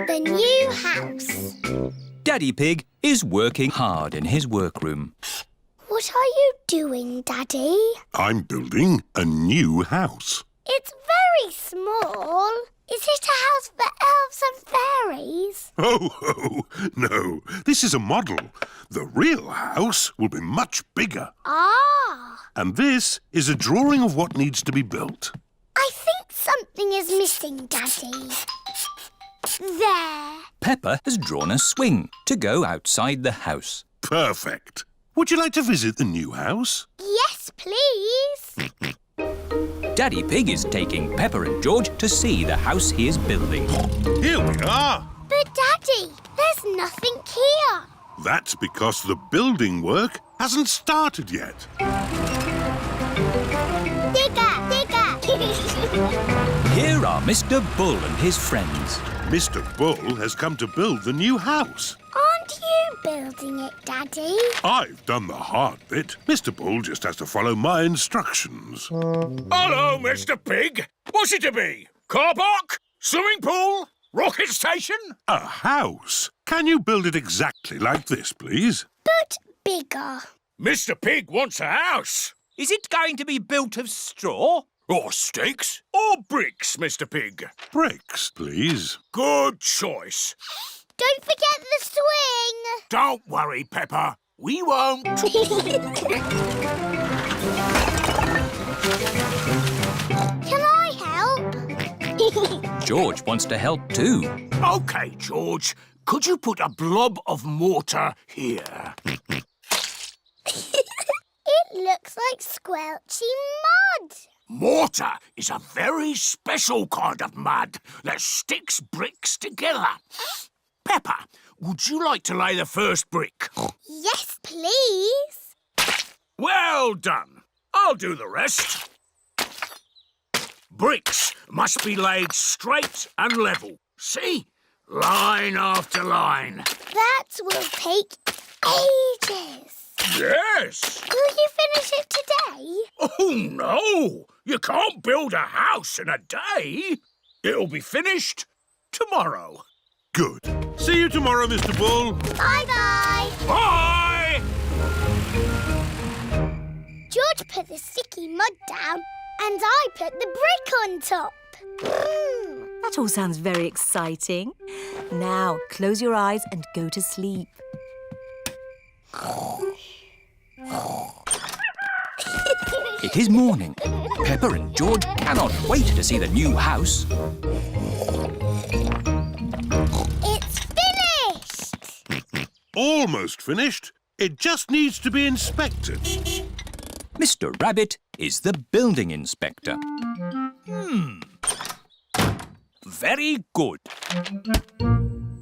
The new house. Daddy Pig is working hard in his workroom. What are you doing, Daddy? I'm building a new house. It's very small. Is it a house for elves and fairies? Oh, no. This is a model. The real house will be much bigger. Ah. And this is a drawing of what needs to be built. I think something is missing, Daddy. There. Peppa has drawn a swing to go outside the house. Perfect. Would you like to visit the new house? Yes, please. Daddy Pig is taking Peppa and George to see the house he is building. Here we are. But, Daddy, there's nothing here. That's because the building work hasn't started yet. Digger, digger. Here are Mr. Bull and his friends. Mr. Bull has come to build the new house. Aren't you building it, Daddy? I've done the hard bit. Mr. Bull just has to follow my instructions. Hello, Mr. Pig. What's it to be? Car park? Swimming pool? Rocket station? A house? Can you build it exactly like this, please? But bigger. Mr. Pig wants a house. Is it going to be built of straw? Or sticks? Or bricks, Mr. Pig? Bricks, please. Good choice. Don't forget the swing. Don't worry, Peppa. We won't. Can I help? George wants to help too. OK, George. Could you put a blob of mortar here? It looks like squelchy mud. Mortar is a very special kind of mud that sticks bricks together. Peppa, would you like to lay the first brick? Yes, please. Well done. I'll do the rest. Bricks must be laid straight and level. See? Line after line. That will take ages. Yes. Will you finish it today? Oh, no. You can't build a house in a day. It'll be finished tomorrow. Good. See you tomorrow, Mr. Bull. Bye-bye. Bye! George put the sticky mud down and I put the brick on top. That all sounds very exciting. Now, close your eyes and go to sleep. It is morning. Peppa and George cannot wait to see the new house. It's finished! Almost finished. It just needs to be inspected. Mr. Rabbit is the building inspector. Very good.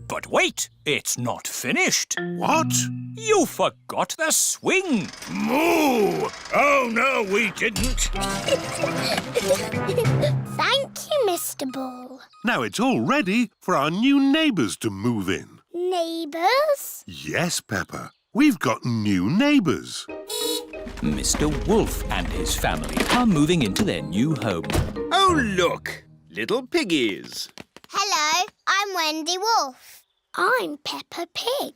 But wait, it's not finished. What? You forgot the swing. Moo! Oh, no, we didn't. Thank you, Mr. Bull. Now it's all ready for our new neighbours to move in. Neighbours? Yes, Peppa. We've got new neighbours. Mr. Wolf and his family are moving into their new home. Oh, look! Little piggies. Hello, I'm Wendy Wolf. I'm Peppa Pig.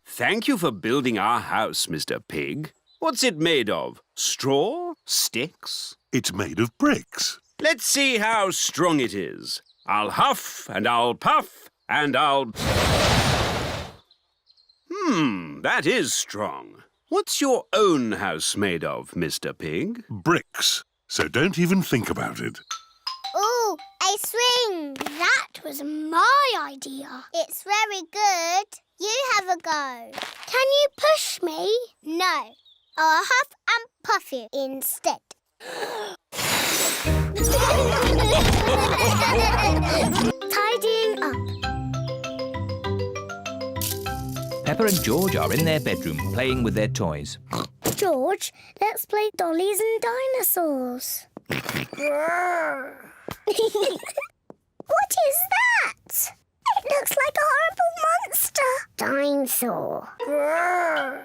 Thank you for building our house, Mr. Pig. What's it made of? Straw? Sticks? It's made of bricks. Let's see how strong it is. I'll huff and I'll puff and I'll... that is strong. What's your own house made of, Mr. Pig? Bricks. So don't even think about it. Ooh, a swing. That was my idea. It's very good. You have a go. Can you push me? No. I'll huff and puff you instead. Tidying up. Peppa and George are in their bedroom playing with their toys. George, let's play dollies and dinosaurs. What is that? It looks like a horrible monster. Dinosaur. Ah!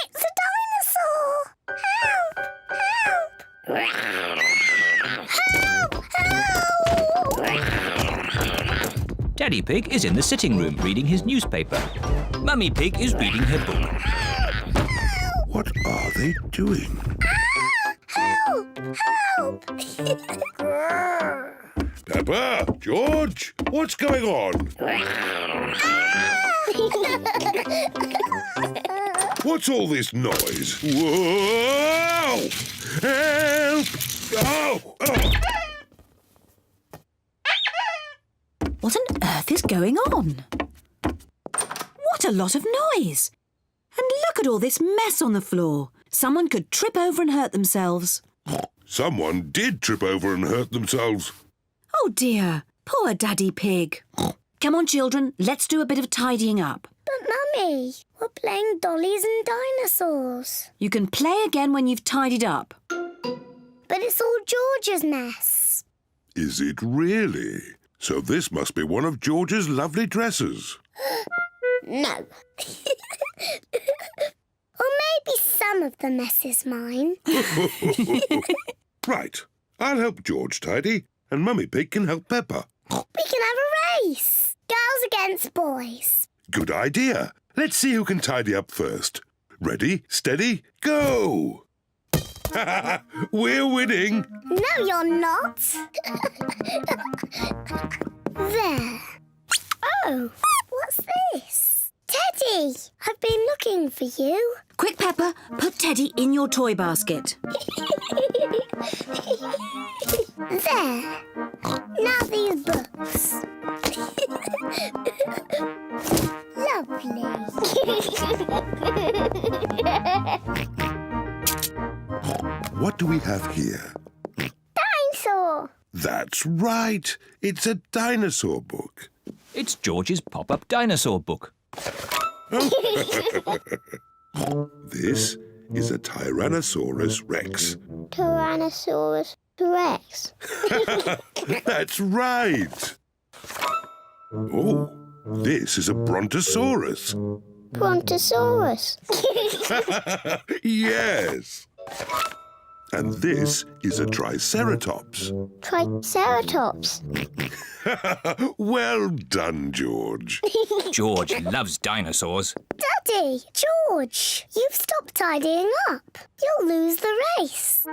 It's a dinosaur. Help! Help! Help! Help! Daddy Pig is in the sitting room reading his newspaper. Mummy Pig is reading her book. What are they doing? Help! Help! Peppa, George, what's going on? What's all this noise? Whoa! Help! Oh! Oh! What on earth is going on? What a lot of noise! And look at all this mess on the floor. Someone could trip over and hurt themselves. Someone did trip over and hurt themselves. Oh dear, poor Daddy Pig. Come on, children, let's do a bit of tidying up. But, Mummy, we're playing dollies and dinosaurs. You can play again when you've tidied up. But it's all George's mess. Is it really? So this must be one of George's lovely dresses. No. Or maybe some of the mess is mine. Right, I'll help George tidy, and Mummy Pig can help Peppa. We can have a race. Girls against boys. Good idea. Let's see who can tidy up first. Ready, steady, go! We're winning. No, you're not. There. Oh, what's this? Teddy, I've been looking for you. Quick, Peppa, put Teddy in your toy basket. There. Now these books. Lovely. What do we have here? Dinosaur. That's right. It's a dinosaur book. It's George's pop-up dinosaur book. This is a Tyrannosaurus Rex. Tyrannosaurus Rex. That's right. Oh, this is a Brontosaurus. Brontosaurus. Yes. And this is a Triceratops. Triceratops. Well done, George. George loves dinosaurs. Daddy, George, you've stopped tidying up. You'll lose the race.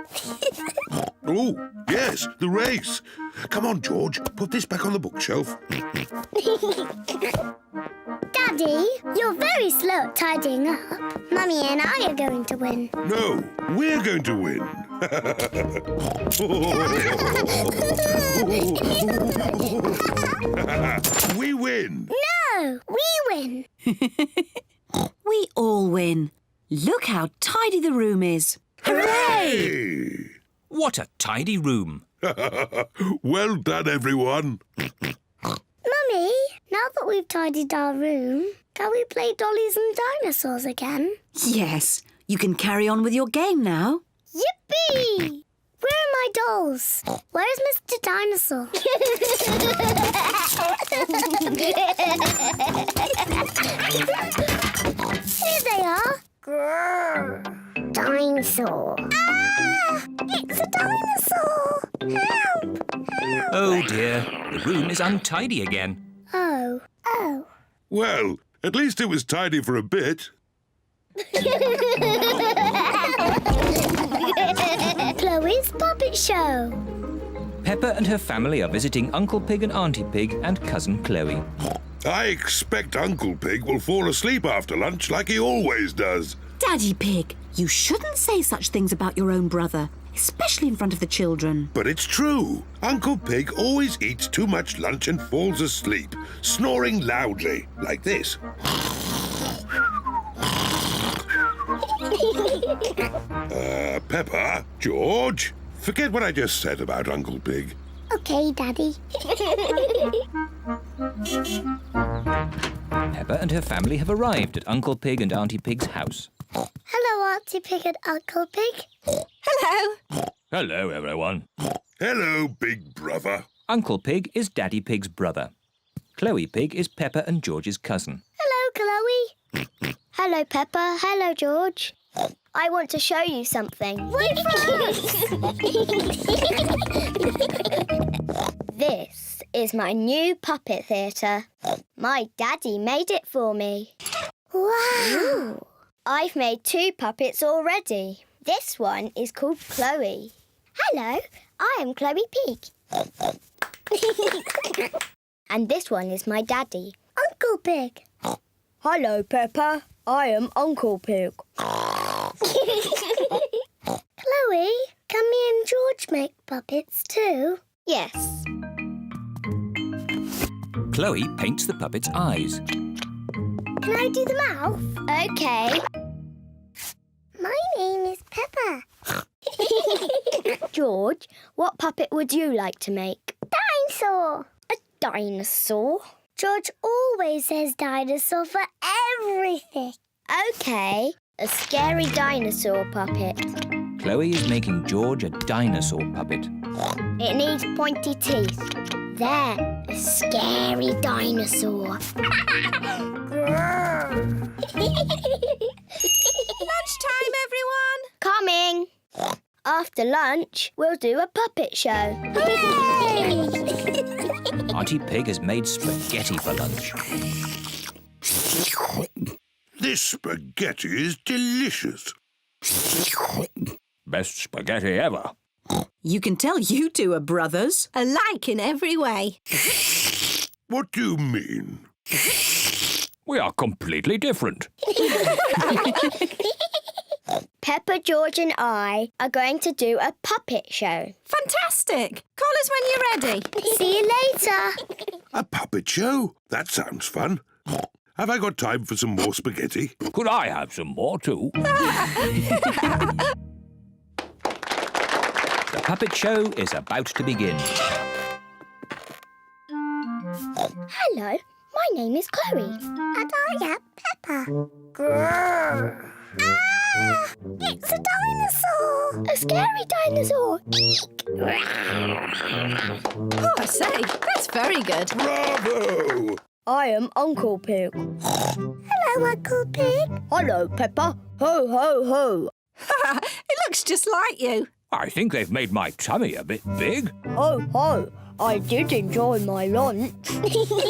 Oh, yes, the race. Come on, George, put this back on the bookshelf. Daddy, you're very slow at tidying up. Mummy and I are going to win. No, we're going to win. We win. No, we win. We all win. Look how tidy the room is. Hey! What a tidy room. Well done, everyone. Mummy, now that we've tidied our room, can we play dollies and dinosaurs again? Yes, you can carry on with your game now. Yippee! Where are my dolls? Where is Mr. Dinosaur? Here they are. Grrr. Dinosaur. Ah! It's a dinosaur! Help! Help! Oh dear, the room is untidy again. Oh. Oh. Well, at least it was tidy for a bit. Chloe's Puppet Show. Peppa and her family are visiting Uncle Pig and Auntie Pig and Cousin Chloe. I expect Uncle Pig will fall asleep after lunch like he always does. Daddy Pig, you shouldn't say such things about your own brother, especially in front of the children. But it's true. Uncle Pig always eats too much lunch and falls asleep, snoring loudly, like this. Peppa, George, forget what I just said about Uncle Pig. Okay, Daddy. Peppa and her family have arrived at Uncle Pig and Auntie Pig's house. Hello, Auntie Pig and Uncle Pig. Hello. Hello, everyone. Hello, big brother. Uncle Pig is Daddy Pig's brother. Chloe Pig is Peppa and George's cousin. Hello, Chloe. Hello, Peppa. Hello, George. I want to show you something. Wait for us! This is my new puppet theatre. My daddy made it for me. Wow! I've made 2 puppets already. This one is called Chloe. Hello, I am Chloe Pig. And this one is my daddy, Uncle Pig. Hello, Peppa. I am Uncle Pig. Chloe, can me and George make puppets too? Yes. Chloe paints the puppet's eyes. Can I do the mouth? OK. My name is Peppa. George, what puppet would you like to make? Dinosaur. A dinosaur? George always says dinosaur for everything. OK, a scary dinosaur puppet. Chloe is making George a dinosaur puppet. It needs pointy teeth. There, a scary dinosaur. Lunchtime, everyone! Coming. After lunch, we'll do a puppet show. Hooray! Auntie Pig has made spaghetti for lunch. This spaghetti is delicious. Best spaghetti ever. You can tell you two are brothers. Alike in every way. What do you mean? We are completely different. Peppa, George and I are going to do a puppet show. Fantastic. Call us when you're ready. See you later. A puppet show? That sounds fun. Have I got time for some more spaghetti? Could I have some more too? The puppet show is about to begin. Hello, my name is Chloe. And I am Peppa. Grrr. Ah! It's a dinosaur! A scary dinosaur! Eek! Oh, I say, that's very good. Bravo! I am Uncle Pig. Hello, Uncle Pig. Hello, Peppa. Ho, ho, ho. It looks just like you. I think they've made my tummy a bit big. Ho, ho. I did enjoy my lunch. Uncle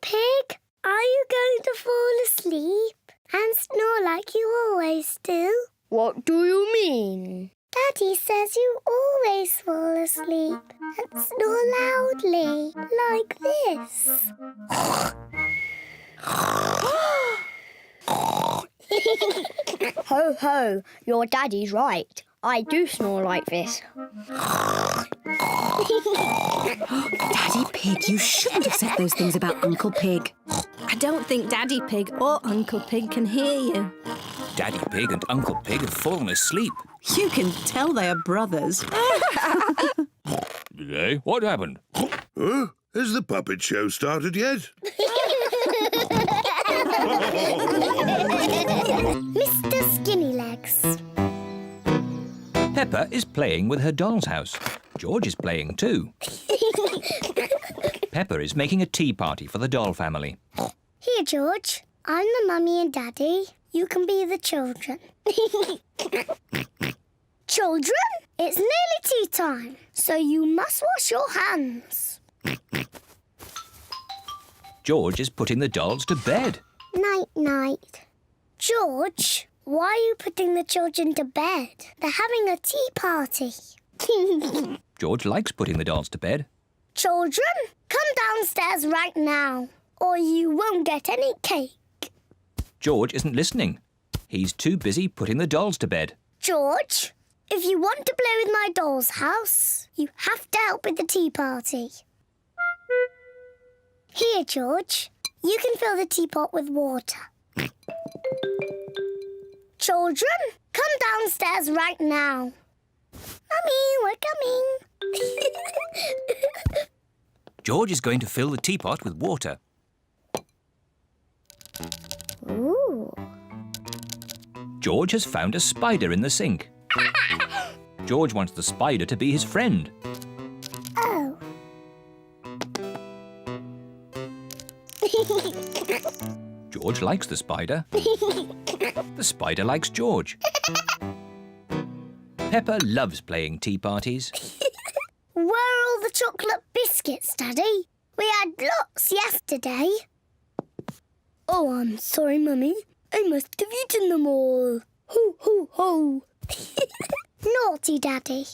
Pig, are you going to fall asleep and snore like you always do? What do you mean? Daddy says you always fall asleep and snore loudly, like this. Ho, ho, your daddy's right. I do snore like this. Daddy Pig, you shouldn't have said those things about Uncle Pig. I don't think Daddy Pig or Uncle Pig can hear you. Daddy Pig and Uncle Pig have fallen asleep. You can tell they are brothers. Did they? What happened? Huh? Has the puppet show started yet? Mr. Skinnylegs. Peppa is playing with her doll's house. George is playing too. Peppa is making a tea party for the doll family. Here, George. I'm the mummy and daddy. You can be the children. Children, it's nearly tea time, so you must wash your hands. George is putting the dolls to bed. Night-night. George, why are you putting the children to bed? They're having a tea party. George likes putting the dolls to bed. Children, come downstairs right now, or you won't get any cake. George isn't listening. He's too busy putting the dolls to bed. George, if you want to play with my doll's house, you have to help with the tea party. Here, George. You can fill the teapot with water. Children, come downstairs right now. Mummy, we're coming. George is going to fill the teapot with water. Ooh. George has found a spider in the sink. George wants the spider to be his friend. Oh. George likes the spider. The spider likes George. Peppa loves playing tea parties. Where are all the chocolate biscuits, Daddy. We had lots yesterday. Oh, I'm sorry, Mummy. I must have eaten them all. Ho, ho, ho. Naughty Daddy.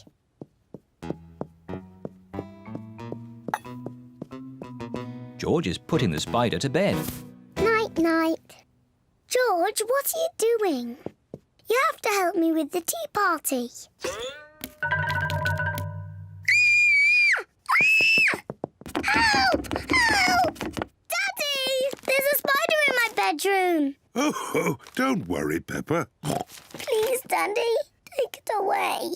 George is putting the spider to bed. Night, night. George, what are you doing? You have to help me with the tea party. Help! Help! Daddy! There's a spider in my bedroom. Oh, don't worry, Peppa. Please, Daddy, take it away.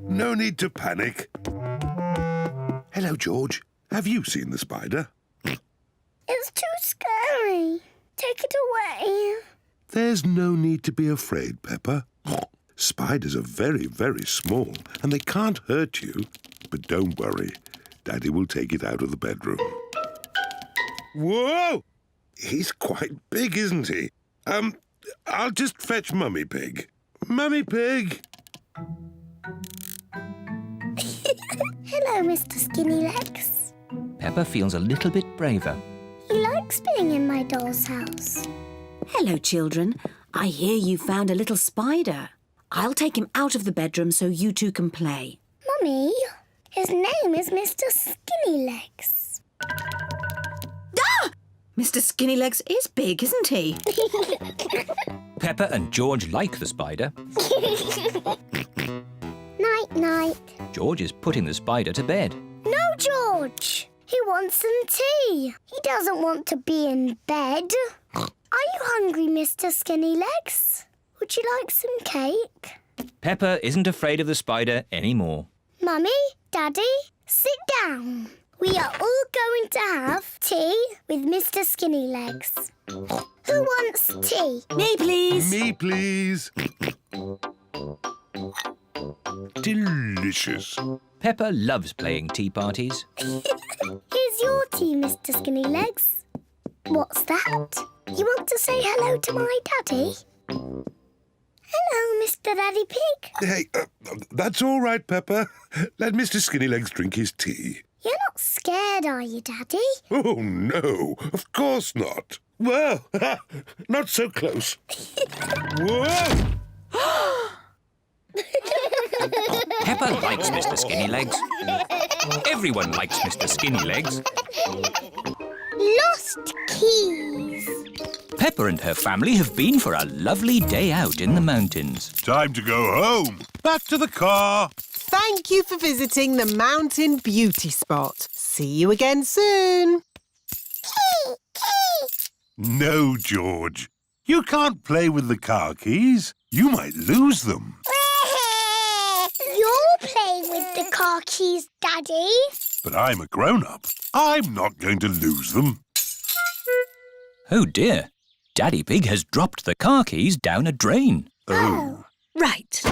No need to panic. Hello, George. Have you seen the spider? It's too scary. Take it away. There's no need to be afraid, Peppa. Spiders are very, very small and they can't hurt you. But don't worry. Daddy will take it out of the bedroom. Whoa! He's quite big, isn't he? I'll just fetch Mummy Pig. Mummy Pig! Hello, Mr. Skinny Legs. Peppa feels a little bit braver. He likes being in my doll's house. Hello, children. I hear you found a little spider. I'll take him out of the bedroom so you two can play. Mummy, his name is Mr. Skinny Legs. Ah! Mr. Skinnylegs is big, isn't he? Peppa and George like the spider. Night, night. George is putting the spider to bed. No, George. He wants some tea. He doesn't want to be in bed. Are you hungry, Mr. Skinny Legs? Would you like some cake? Peppa isn't afraid of the spider anymore. Mummy, Daddy, sit down. We are all going to have tea with Mr. Skinny Legs. Who wants tea? Me, please. Me, please. Delicious. Peppa loves playing tea parties. Here's your tea, Mr. Skinny Legs. What's that? You want to say hello to my daddy? Hello, Mr. Daddy Pig. Hey, that's all right, Peppa. Let Mr. Skinnylegs drink his tea. You're not scared, are you, Daddy? Oh, no, of course not. Well, not so close. Whoa! Peppa likes Mr. Skinnylegs. Everyone likes Mr. Skinnylegs. Lost keys. Peppa and her family have been for a lovely day out in the mountains. Time to go home. Back to the car. Thank you for visiting the Mountain Beauty Spot. See you again soon. Key, key. No, George. You can't play with the car keys. You might lose them. You're playing with the car keys, Daddy. But I'm a grown-up. I'm not going to lose them. Oh dear, Daddy Pig has dropped the car keys down a drain. Oh. Right.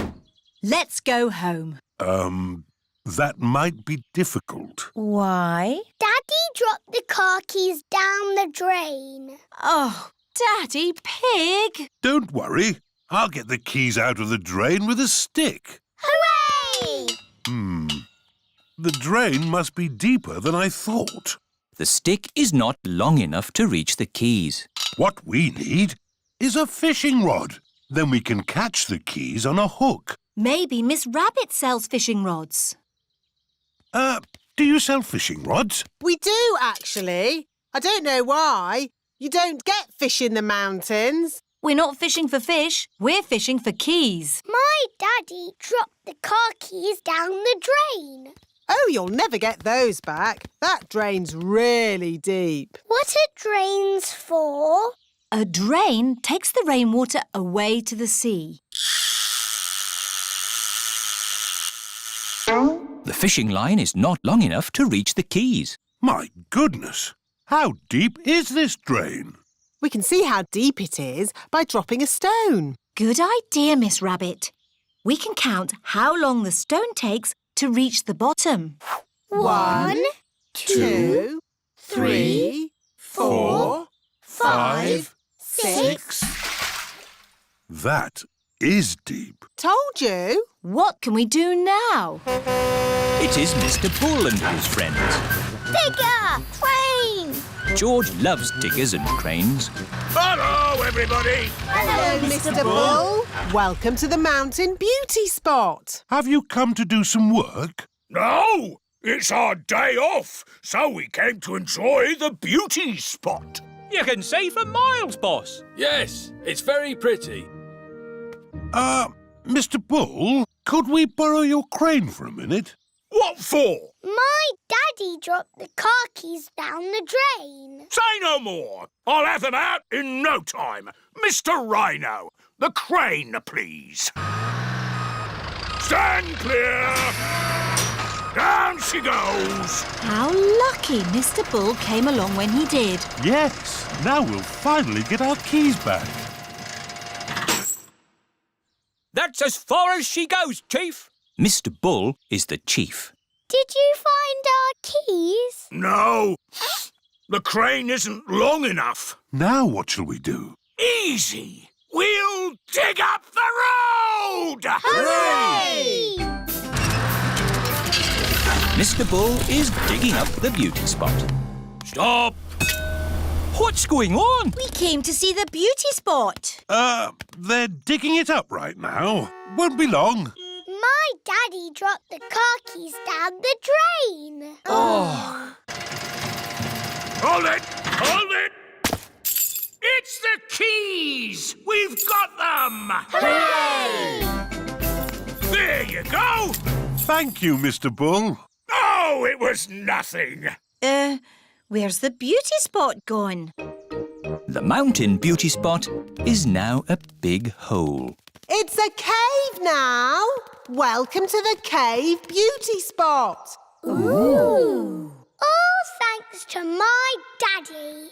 Let's go home. That might be difficult. Why? Daddy dropped the car keys down the drain. Oh, Daddy Pig! Don't worry. I'll get the keys out of the drain with a stick. Hooray! The drain must be deeper than I thought. The stick is not long enough to reach the keys. What we need is a fishing rod. Then we can catch the keys on a hook. Maybe Miss Rabbit sells fishing rods. Do you sell fishing rods? We do, actually. I don't know why. You don't get fish in the mountains. We're not fishing for fish. We're fishing for keys. My daddy dropped the car keys down the drain. Oh, you'll never get those back. That drain's really deep. What are drains for? A drain takes the rainwater away to the sea. The fishing line is not long enough to reach the keys. My goodness! How deep is this drain? We can see how deep it is by dropping a stone. Good idea, Miss Rabbit. We can count how long the stone takes to reach the bottom. 1, 2, 3, 4, 5, 6. That is deep. Told you. What can we do now? It is Mr. Bull and his friends. Digger! Crane! George loves diggers and cranes. Hello, everybody. Hello, Mr. Bull. Welcome to the mountain beauty spot. Have you come to do some work? No, it's our day off, so we came to enjoy the beauty spot. You can see for miles, boss. Yes, it's very pretty. Mr. Bull, could we borrow your crane for a minute? What for? My daddy dropped the car keys down the drain. Say no more. I'll have them out in no time. Mr. Rhino, the crane, please. Stand clear. Down she goes. How lucky Mr. Bull came along when he did. Yes, now we'll finally get our keys back. That's as far as she goes, Chief. Mr. Bull is the chief. Did you find our keys? No, the crane isn't long enough. Now what shall we do? Easy. We'll dig up the road. Hooray! Mr. Bull is digging up the beauty spot. Stop! What's going on? We came to see the beauty spot. They're digging it up right now. Won't be long. My daddy dropped the car keys down the drain. Oh. Hold it! Hold it! It's the keys! We've got them! Hooray! There you go! Thank you, Mr. Bull. Oh, it was nothing. Where's the beauty spot gone? The mountain beauty spot is now a big hole. It's a cave now. Welcome to the cave beauty spot. Ooh! All thanks to my daddy.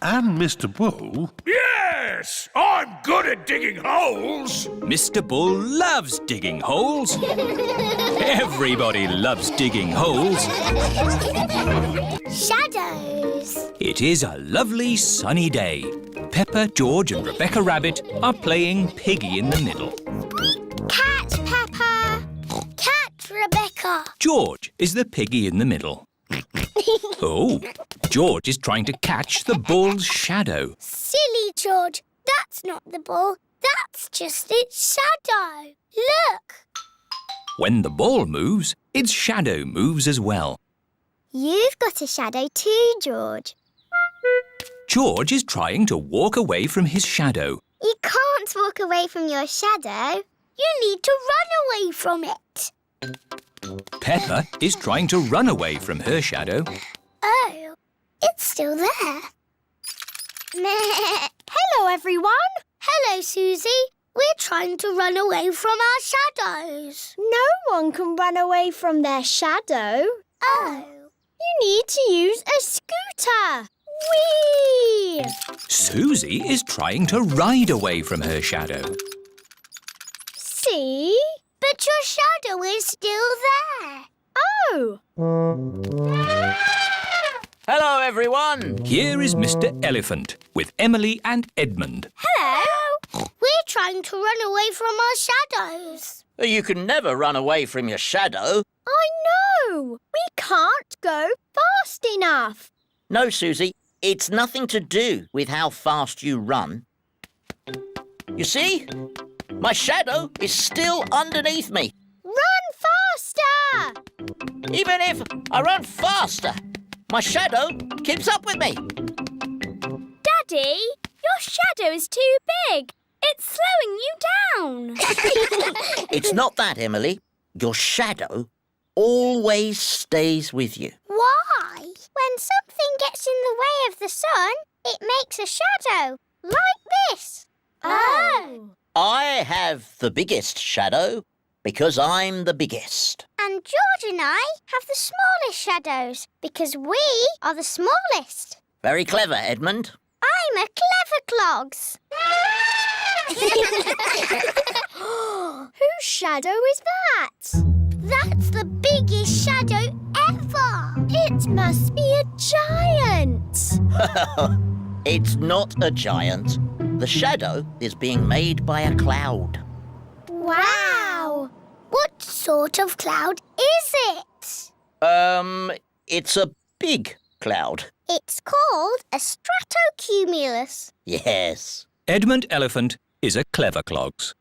And Mr. Bull. Yes, I'm good at digging holes. Mr. Bull loves digging holes. Everybody loves digging holes. Shadows. It is a lovely sunny day. Peppa, George and Rebecca Rabbit are playing Piggy in the middle. Cat Peppa. Cat Rebecca. George is the piggy in the middle. Oh, George is trying to catch the bull's shadow. Silly George. That's not the ball. That's just its shadow. Look. When the ball moves, its shadow moves as well. You've got a shadow too, George. George is trying to walk away from his shadow. You can't walk away from your shadow. You need to run away from it. Peppa is trying to run away from her shadow. Oh, it's still there. Hello, everyone. Hello, Susie. We're trying to run away from our shadows. No one can run away from their shadow. Oh. You need to use a scooter. Whee! Susie is trying to ride away from her shadow. See? But your shadow is still there. Oh! Hello, everyone. Here is Mr. Elephant with Emily and Edmund. Hello. We're trying to run away from our shadows. You can never run away from your shadow. I know! We can't go fast enough. No, Susie, it's nothing to do with how fast you run. You see? My shadow is still underneath me. Run faster! Even if I run faster, my shadow keeps up with me. Daddy, your shadow is too big. It's slowing you down. It's not that, Emily. Your shadow always stays with you. Why? When something gets in the way of the sun, it makes a shadow, like this. Oh. I have the biggest shadow because I'm the biggest. And George and I have the smallest shadows because we are the smallest. Very clever, Edmund. I'm a clever clogs. Whose shadow is that? That's the biggest shadow ever. It must be a giant. It's not a giant. The shadow is being made by a cloud. Wow! What sort of cloud is it? It's a big cloud. It's called a stratocumulus. Yes. Edmund Elephant is a clever clogs.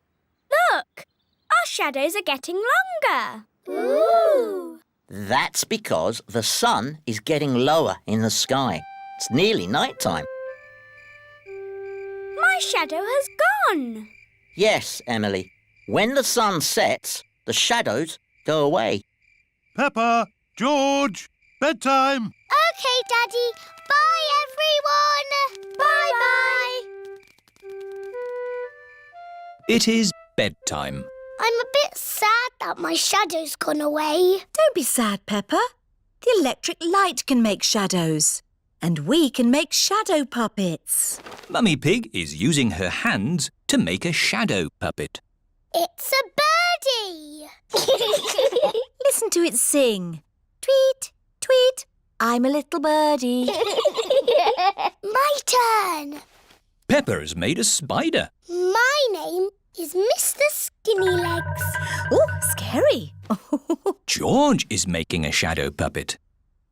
Look! Our shadows are getting longer. Ooh! That's because the sun is getting lower in the sky. It's nearly night time. My shadow has gone. Yes, Emily. When the sun sets, the shadows go away. Peppa, George, bedtime. OK, Daddy. Bye, everyone. Bye-bye. It is bedtime. I'm a bit sad that my shadow's gone away. Don't be sad, Peppa. The electric light can make shadows. And we can make shadow puppets. Mummy Pig is using her hands to make a shadow puppet. It's a birdie. Listen to it sing. Tweet, tweet, I'm a little birdie. My turn. Peppa has made a spider. My name is Mr. Skinny Legs. Oh, scary. George is making a shadow puppet.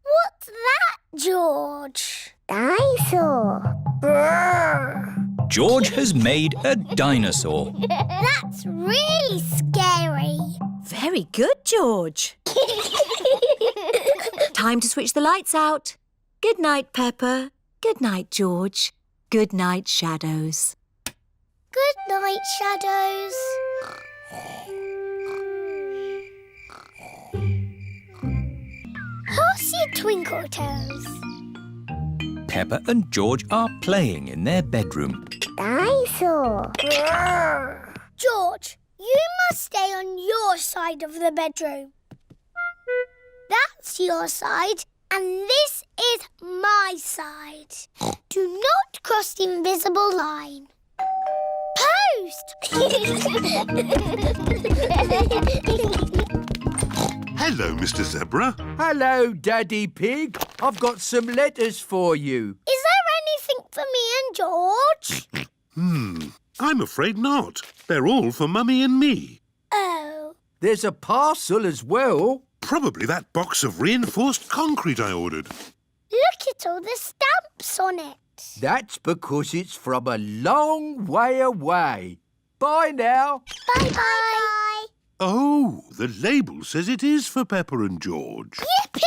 What's that, George? Dinosaur. Brrr. George has made a dinosaur. That's really scary. Very good, George. Time to switch the lights out. Good night, Peppa. Good night, George. Good night, shadows. Good night, shadows. Horsey Twinkle Toes. Peppa and George are playing in their bedroom. Dinosaur. George, you must stay on your side of the bedroom. That's your side, and this is my side. Do not cross the invisible line. Post! Hello, Mr. Zebra. Hello, Daddy Pig. I've got some letters for you. Is there anything for me and George? I'm afraid not. They're all for Mummy and me. Oh. There's a parcel as well. Probably that box of reinforced concrete I ordered. Look at all the stamps on it. That's because it's from a long way away. Bye now. Bye-bye. Oh, the label says it is for Peppa and George. Yippee!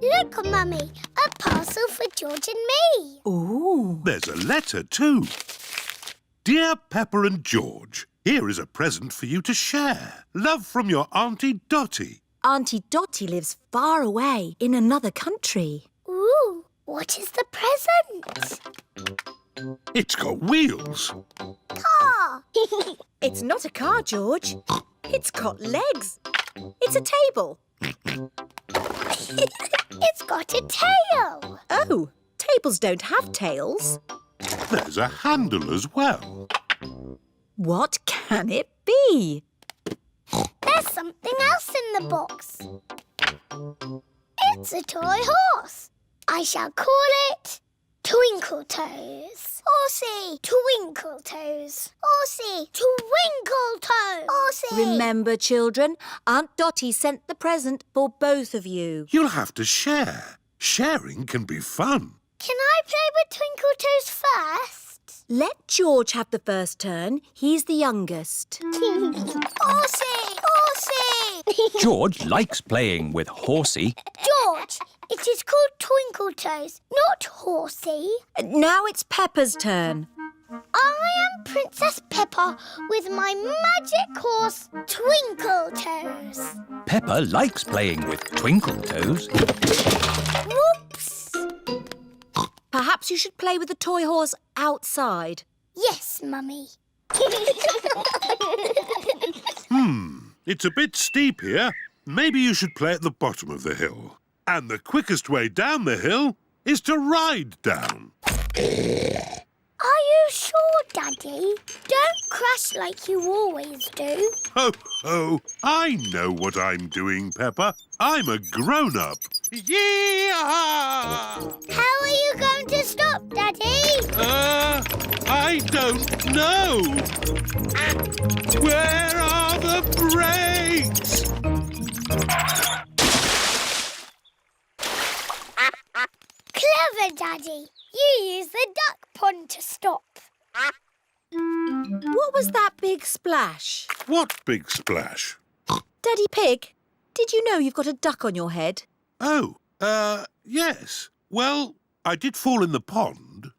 Look, Mummy, a parcel for George and me. Ooh. There's a letter too. Dear Peppa and George, here is a present for you to share. Love from your Auntie Dotty. Auntie Dotty lives far away in another country. Ooh, what is the present? It's got wheels. Car. It's not a car, George. It's got legs. It's a table. It's got a tail. Oh, tables don't have tails. There's a handle as well. What can it be? There's something else in the box. It's a toy horse. I shall call it Twinkle Toes. Horsey, Twinkle Toes. Horsey, Twinkle Toes. Horsey. Remember, children, Aunt Dotty sent the present for both of you. You'll have to share. Sharing can be fun. Can I play with Twinkle Toes first? Let George have the first turn. He's the youngest. Horsey! Horsey! George likes playing with Horsey. George, it is called Twinkle Toes, not Horsey. Now it's Peppa's turn. I am Princess Peppa with my magic horse, Twinkle Toes. Peppa likes playing with Twinkle Toes. Whoops! Perhaps you should play with the toy horse outside. Yes, Mummy. It's a bit steep here. Maybe you should play at the bottom of the hill. And the quickest way down the hill is to ride down. Are you sure, Daddy? Don't crash like you always do. Ho, ho! I know what I'm doing, Peppa. I'm a grown-up. Yee-haw! How are you going to stop, Daddy? I don't know. Where are the brakes? Clever, Daddy. You use the duck pond to stop. What was that big splash? What big splash? Daddy Pig, did you know you've got a duck on your head? Oh, yes. Well, I did fall in the pond.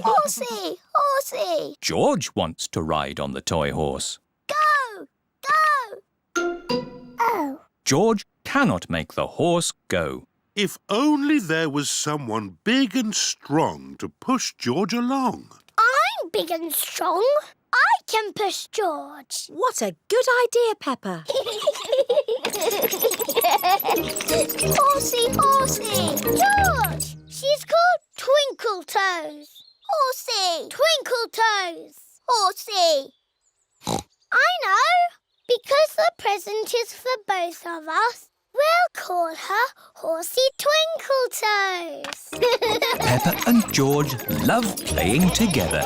Horsey, horsey. George wants to ride on the toy horse. Go, go. Oh. George cannot make the horse go. If only there was someone big and strong to push George along. I'm big and strong. I can push George. What a good idea, Peppa. Horsey, horsey. George, she's called Twinkle Toes. Horsey. Twinkle Toes. Horsey. I know. Because the present is for both of us, we'll call her Horsey Twinkle Toes. Peppa and George love playing together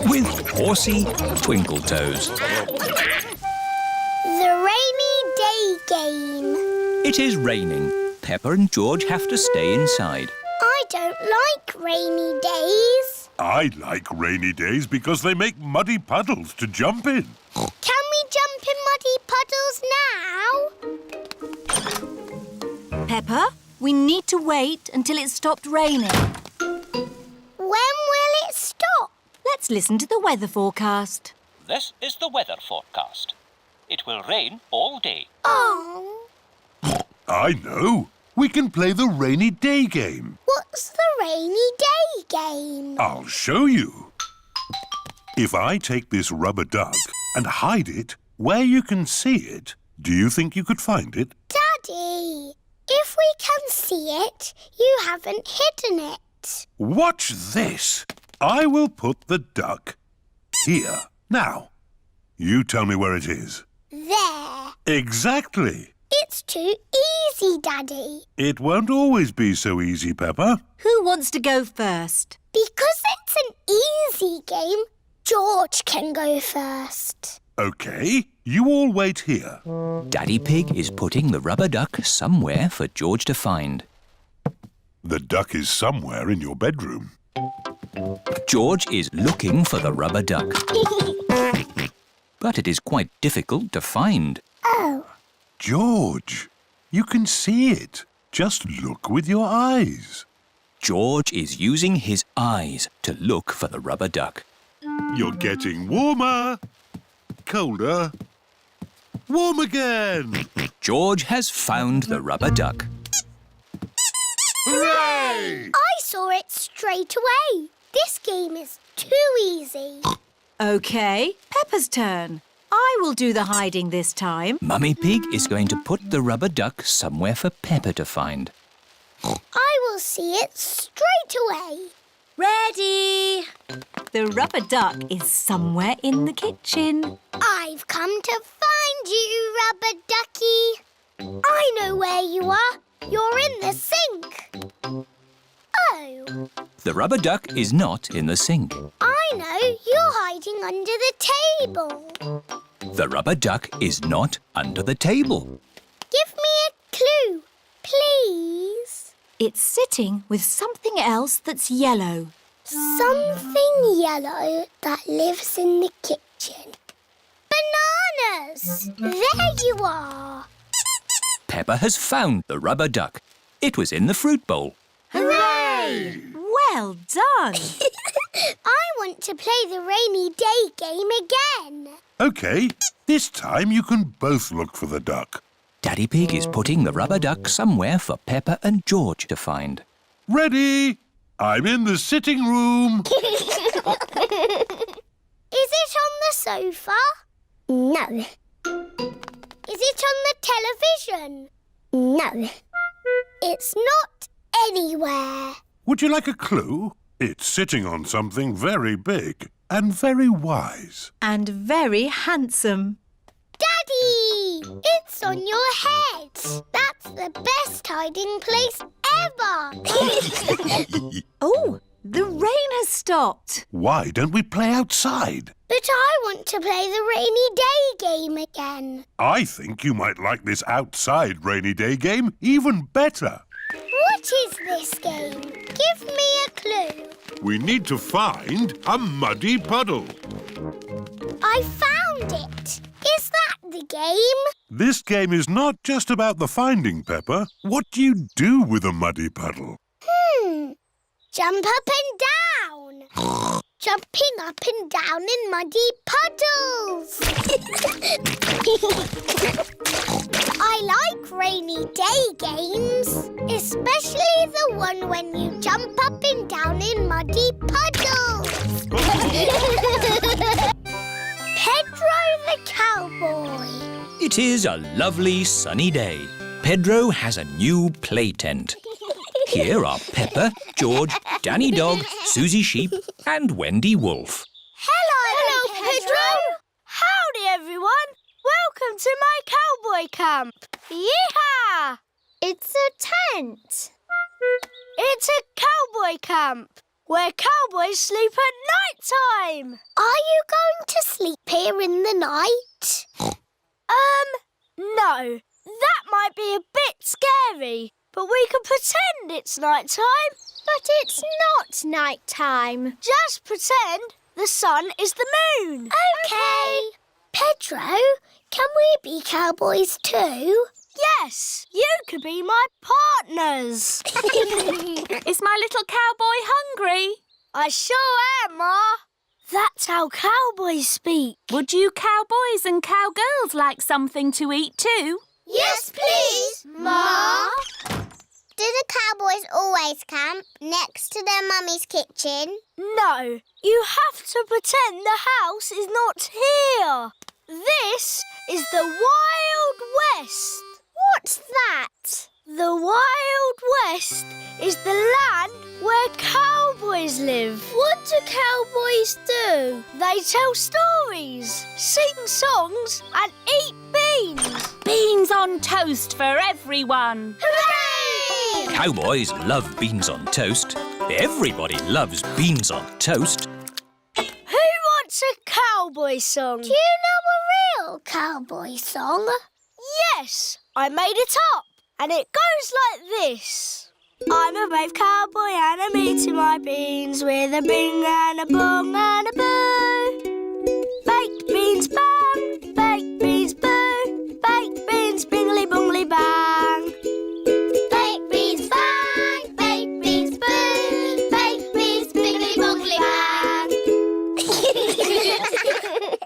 with Horsey Twinkle Toes. The rainy day game. It is raining. Peppa and George have to stay inside. I don't like rainy days. I like rainy days because they make muddy puddles to jump in. Can we jump in muddy puddles now? Peppa, we need to wait until it stopped raining. When will it stop? Let's listen to the weather forecast. This is the weather forecast. It will rain all day. Oh. I know. We can play the rainy day game. What's the rainy day game? I'll show you. If I take this rubber duck and hide it where you can see it, do you think you could find it? Daddy, if we can see it, you haven't hidden it. Watch this. I will put the duck here. Now, you tell me where it is. There. Exactly. It's too easy, Daddy. It won't always be so easy, Peppa. Who wants to go first? Because it's an easy game, George can go first. OK, you all wait here. Daddy Pig is putting the rubber duck somewhere for George to find. The duck is somewhere in your bedroom. George is looking for the rubber duck. But it is quite difficult to find. Oh. George, you can see it. Just look with your eyes. George is using his eyes to look for the rubber duck. You're getting warmer. Colder. Warm again. George has found the rubber duck. Hooray! I saw it straight away. This game is too easy. OK, Peppa's turn. I will do the hiding this time. Mummy Pig is going to put the rubber duck somewhere for Peppa to find. I will see it straight away. Ready? The rubber duck is somewhere in the kitchen. I've come to find you, rubber ducky. I know where you are. You're in the sink. Oh. The rubber duck is not in the sink. I know. You're hiding under the table. The rubber duck is not under the table. Give me a clue, please. It's sitting with something else that's yellow. Something yellow that lives in the kitchen. Bananas! There you are. Peppa has found the rubber duck. It was in the fruit bowl. Hooray! Well done. I want to play the rainy day game again. OK, this time you can both look for the duck. Daddy Pig is putting the rubber duck somewhere for Peppa and George to find. Ready? I'm in the sitting room. Is it on the sofa? No. Is it on the television? No. It's not anywhere. Would you like a clue? It's sitting on something very big and very wise. And very handsome. Daddy! It's on your head. That's the best hiding place ever. Oh, the rain has stopped. Why don't we play outside? But I want to play the rainy day game again. I think you might like this outside rainy day game even better. What is this game? Give me a clue. We need to find a muddy puddle. I found it. Is that the game? This game is not just about the finding, Peppa. What do you do with a muddy puddle? Jump up and down. Jumping up and down in muddy puddles. I like rainy day games, especially the one when you jump up and down in muddy puddles. Pedro the Cowboy. It is a lovely sunny day. Pedro has a new play tent. Here are Peppa, George, Danny Dog, Susie Sheep and Wendy Wolf. Hello, Pedro. Howdy, everyone. Welcome to my cowboy camp. Yeehaw! It's a tent. It's a cowboy camp where cowboys sleep at night time. Are you going to sleep here in the night? No. That might be a bit scary, but we can pretend it's night time. But it's not night time. Just pretend the sun is the moon. Okay. Pedro, can we be cowboys too? Yes, you could be my partners. Is my little cowboy hungry? I sure am, Ma. That's how cowboys speak. Would you cowboys and cowgirls like something to eat too? Yes, please, Ma. Do the cowboys always camp next to their mummy's kitchen? No, you have to pretend the house is not here. This is the Wild West. What's that? The Wild West is the land where cowboys live. What do cowboys do? They tell stories, sing songs and eat beans. Beans on toast for everyone. Hooray! Cowboys love beans on toast. Everybody loves beans on toast. Who wants a cowboy song? Do you know a real cowboy song? Yes, I made it up. And it goes like this. I'm a brave cowboy and I'm eating my beans with a bing and a bong and a boo. Baked beans bang, baked beans boo, baked beans bingly bongly bang. Baked beans bang, baked beans boo, baked beans bingly bongly bang.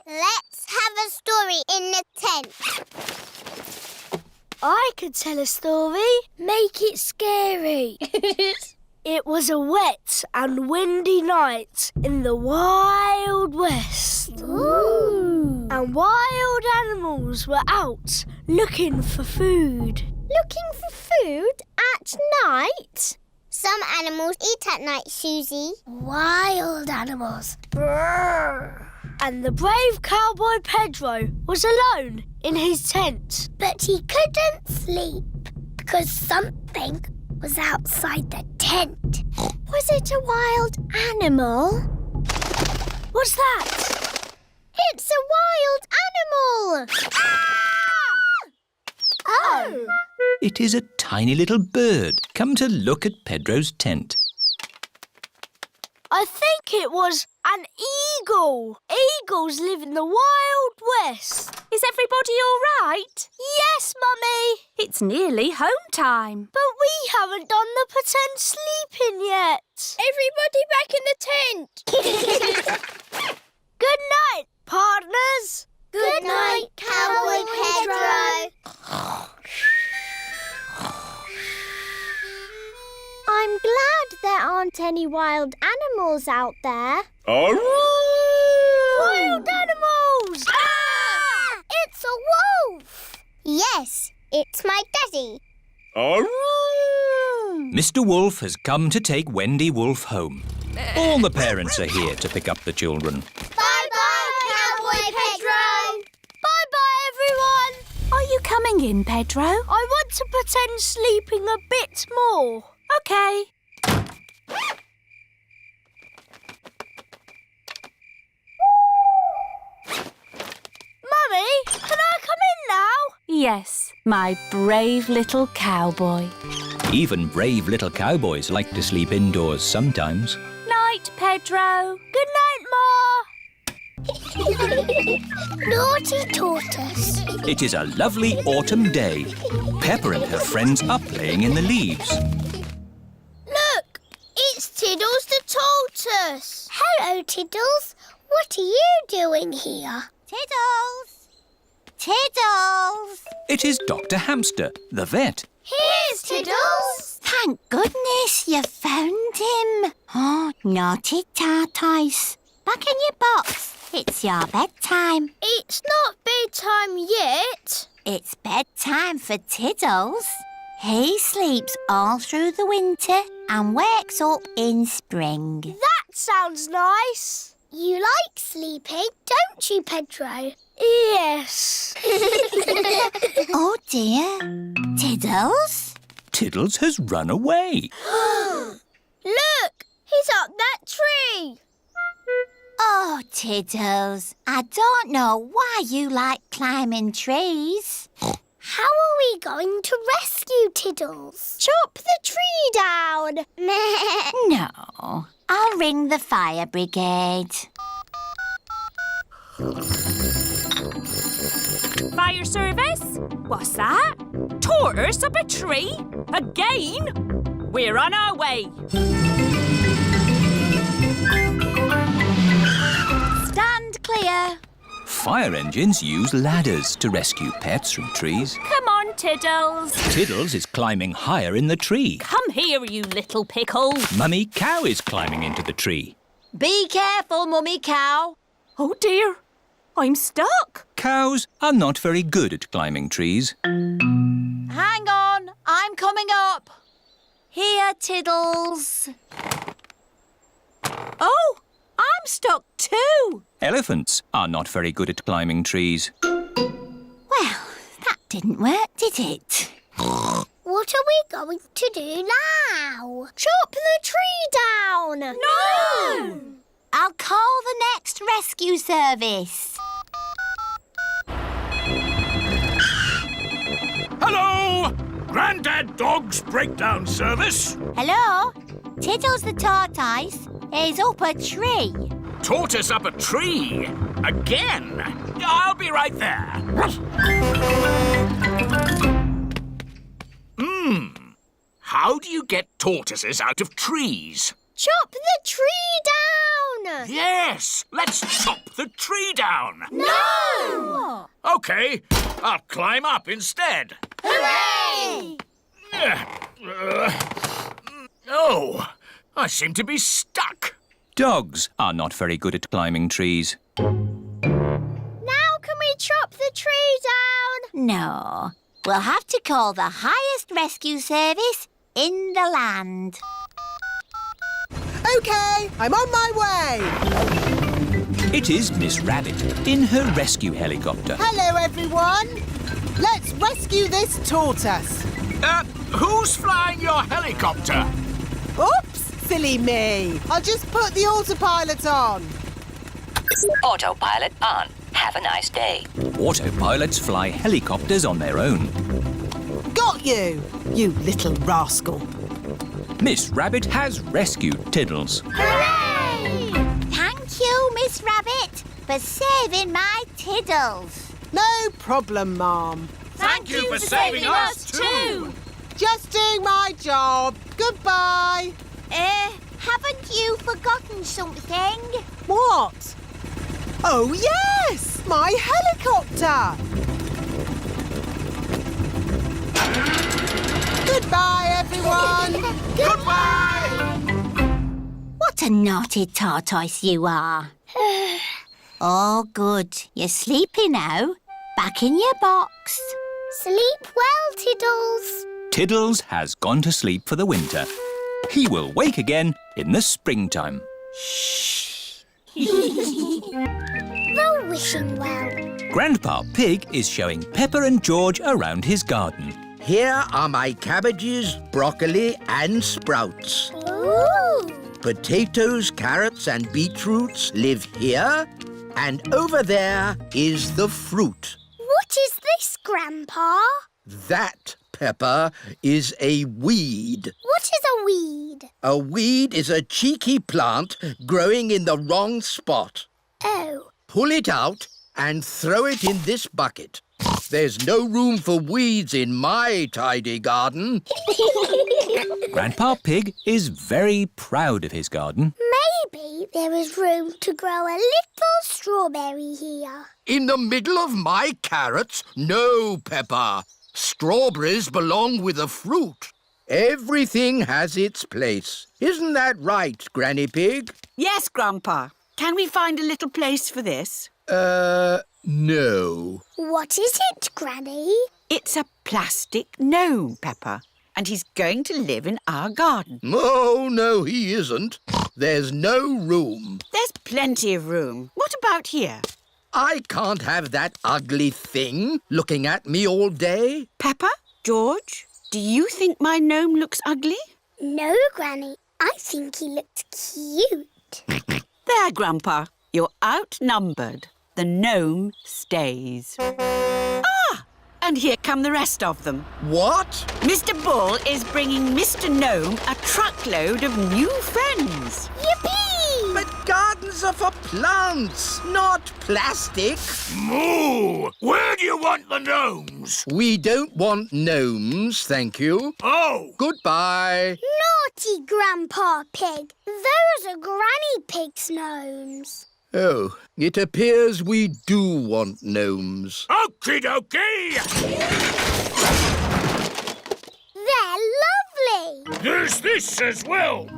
Let's have a story in the tent. I could tell a story. Make it scary. It was a wet and windy night in the Wild West. Ooh. And wild animals were out looking for food. Looking for food at night? Some animals eat at night, Susie. Wild animals. Brrr. And the brave cowboy Pedro was alone in his tent. But he couldn't sleep because something was outside the tent. Was it a wild animal? What's that? It's a wild animal! Ah! Oh! It is a tiny little bird come to look at Pedro's tent. I think it was an eagle. Eagles live in the Wild West. Is everybody all right? Yes, Mummy. It's nearly home time. But we haven't done the pretend sleeping yet. Everybody back in the tent! Good night, partners. Good night, Cowboy Pedro. I'm glad there aren't any wild animals out there. Arroo! Wild animals! Ah! It's a wolf! Yes, it's my daddy. Arroo! Mr. Wolf has come to take Wendy Wolf home. All the parents are here to pick up the children. Bye-bye, Cowboy Pedro. Bye-bye, everyone. Are you coming in, Pedro? I want to pretend sleeping a bit more. OK. Mummy, can I come in now? Yes, my brave little cowboy. Even brave little cowboys like to sleep indoors sometimes. Night, Pedro. Good night, Ma. Naughty Tortoise. It is a lovely autumn day. Peppa and her friends are playing in the leaves. Look, it's Tiddles the Tortoise. Hello, Tiddles. What are you doing here? Tiddles! Tiddles! It is Dr. Hamster, the vet. Here's Tiddles. Thank goodness you found him. Oh, naughty Tortoise. Back in your box. It's your bedtime. It's not bedtime yet. It's bedtime for Tiddles. He sleeps all through the winter and wakes up in spring. That sounds nice. You like sleeping, don't you, Pedro? Yes. Oh dear. Tiddles? Tiddles has run away. Look, he's up that tree. Oh, Tiddles, I don't know why you like climbing trees. How are we going to rescue Tiddles? Chop the tree down. No, I'll ring the fire brigade. Fire service? What's that? Tortoise up a tree? Again? We're on our way. Stand clear. Fire engines use ladders to rescue pets from trees. Come on, Tiddles. Tiddles is climbing higher in the tree. Come here, you little pickle. Mummy Cow is climbing into the tree. Be careful, Mummy Cow. Oh, dear. I'm stuck. Cows are not very good at climbing trees. Hang on, I'm coming up. Here, Tiddles. Oh, I'm stuck too. Elephants are not very good at climbing trees. Well, that didn't work, did it? What are we going to do now? Chop the tree down. No! I'll call the next rescue service. Hello! Grandad Dog's breakdown service. Hello? Tiddles the Tortoise is up a tree. Tortoise up a tree. Again. I'll be right there. How do you get tortoises out of trees? Chop the tree down. Yes, let's chop the tree down. No! OK, I'll climb up instead. Hooray! Oh, I seem to be stuck. Dogs are not very good at climbing trees. Now can we chop the tree down? No, we'll have to call the highest rescue service in the land. OK, I'm on my way. It is Miss Rabbit in her rescue helicopter. Hello, everyone. Let's rescue this tortoise. Who's flying your helicopter? Oops, silly me. I'll just put the autopilot on. Autopilot on. Have a nice day. Autopilots fly helicopters on their own. Got you, you little rascal. Miss Rabbit has rescued Tiddles. Hooray! Thank you, Miss Rabbit, for saving my Tiddles. No problem, Ma'am. Thank you for saving us too. Just doing my job. Goodbye. Haven't you forgotten something? What? Oh, yes! My helicopter! Goodbye, everyone! Goodbye! What a naughty tortoise you are. Oh, good. You're sleepy now. Back in your box. Sleep well, Tiddles. Tiddles has gone to sleep for the winter. He will wake again in the springtime. The wishing well. Grandpa Pig is showing Peppa and George around his garden. Here are my cabbages, broccoli and sprouts. Ooh. Potatoes, carrots and beetroots live here. And over there is the fruit. What is this, Grandpa? That, Peppa, is a weed. What is a weed? A weed is a cheeky plant growing in the wrong spot. Oh. Pull it out and throw it in this bucket. There's no room for weeds in my tidy garden. Grandpa Pig is very proud of his garden. Maybe there is room to grow a little strawberry here. In the middle of my carrots? No, Peppa. Strawberries belong with the fruit. Everything has its place. Isn't that right, Granny Pig? Yes, Grandpa. Can we find a little place for this? No. What is it, Granny? It's a plastic gnome, Peppa, and he's going to live in our garden. Oh, no, he isn't. There's no room. There's plenty of room. What about here? I can't have that ugly thing looking at me all day. Peppa, George, do you think my gnome looks ugly? No, Granny. I think he looks cute. There, Grandpa. You're outnumbered. The gnome stays. Ah! And here come the rest of them. What? Mr. Bull is bringing Mr. Gnome a truckload of new friends. Yippee! But gardens are for plants, not plastic. Moo! Where do you want the gnomes? We don't want gnomes, thank you. Oh! Goodbye. Naughty Grandpa Pig. Those are Granny Pig's gnomes. Oh, it appears we do want gnomes. Okie dokie! They're lovely. There's this as well.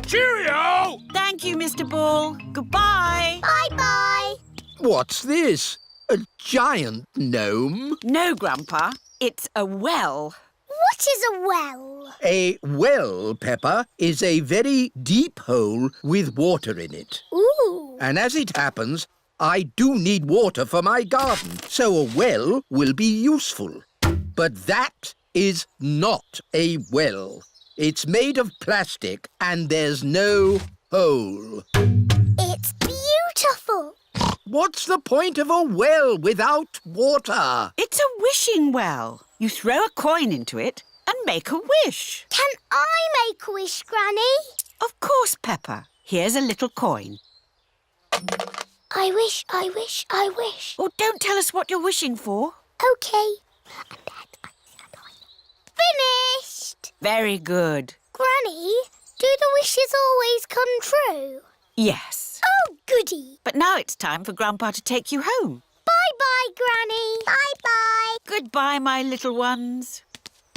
Cheerio! Thank you, Mr. Bull. Goodbye. Bye-bye. What's this? A giant gnome? No, Grandpa. It's a well. What is a well? A well, Peppa, is a very deep hole with water in it. Ooh. And as it happens, I do need water for my garden, so a well will be useful. But that is not a well. It's made of plastic and there's no hole. It's beautiful. What's the point of a well without water? It's a wishing well. You throw a coin into it and make a wish. Can I make a wish, Granny? Of course, Peppa. Here's a little coin. I wish, I wish, I wish. Oh, don't tell us what you're wishing for. OK. Finished! Very good. Granny, do the wishes always come true? Yes. Oh, goody. But now it's time for Grandpa to take you home. Bye-bye, Granny. Bye-bye. Goodbye, my little ones.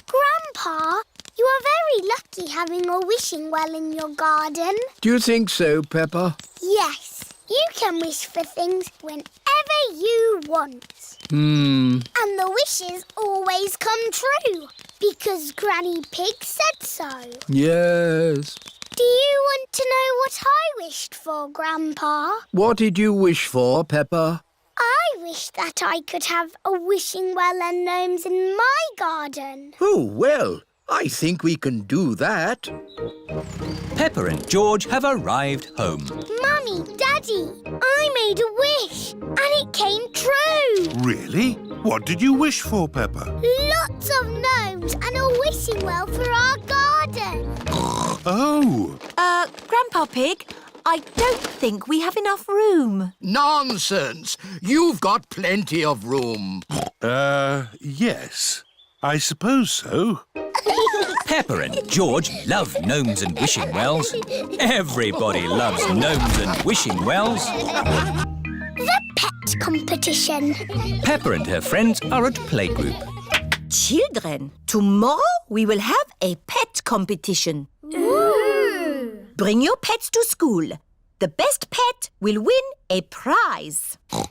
Grandpa, you are very lucky having a wishing well in your garden. Do you think so, Peppa? Yes. You can wish for things whenever you want. Hmm. And the wishes always come true, because Granny Pig said so. Yes. Do you want to know what I wished for, Grandpa? What did you wish for, Peppa? I wish that I could have a wishing well and gnomes in my garden. Oh, well, I think we can do that. Peppa and George have arrived home. Mummy, Daddy, I made a wish and it came true. Really? What did you wish for, Peppa? Lots of gnomes and a wishing well for our garden. Oh! Grandpa Pig, I don't think we have enough room. Nonsense! You've got plenty of room. Yes. I suppose so. Peppa and George love gnomes and wishing wells. Everybody loves gnomes and wishing wells. The pet competition. Peppa and her friends are at playgroup. Children, tomorrow we will have a pet competition. Ooh. Bring your pets to school. The best pet will win a prize. I'm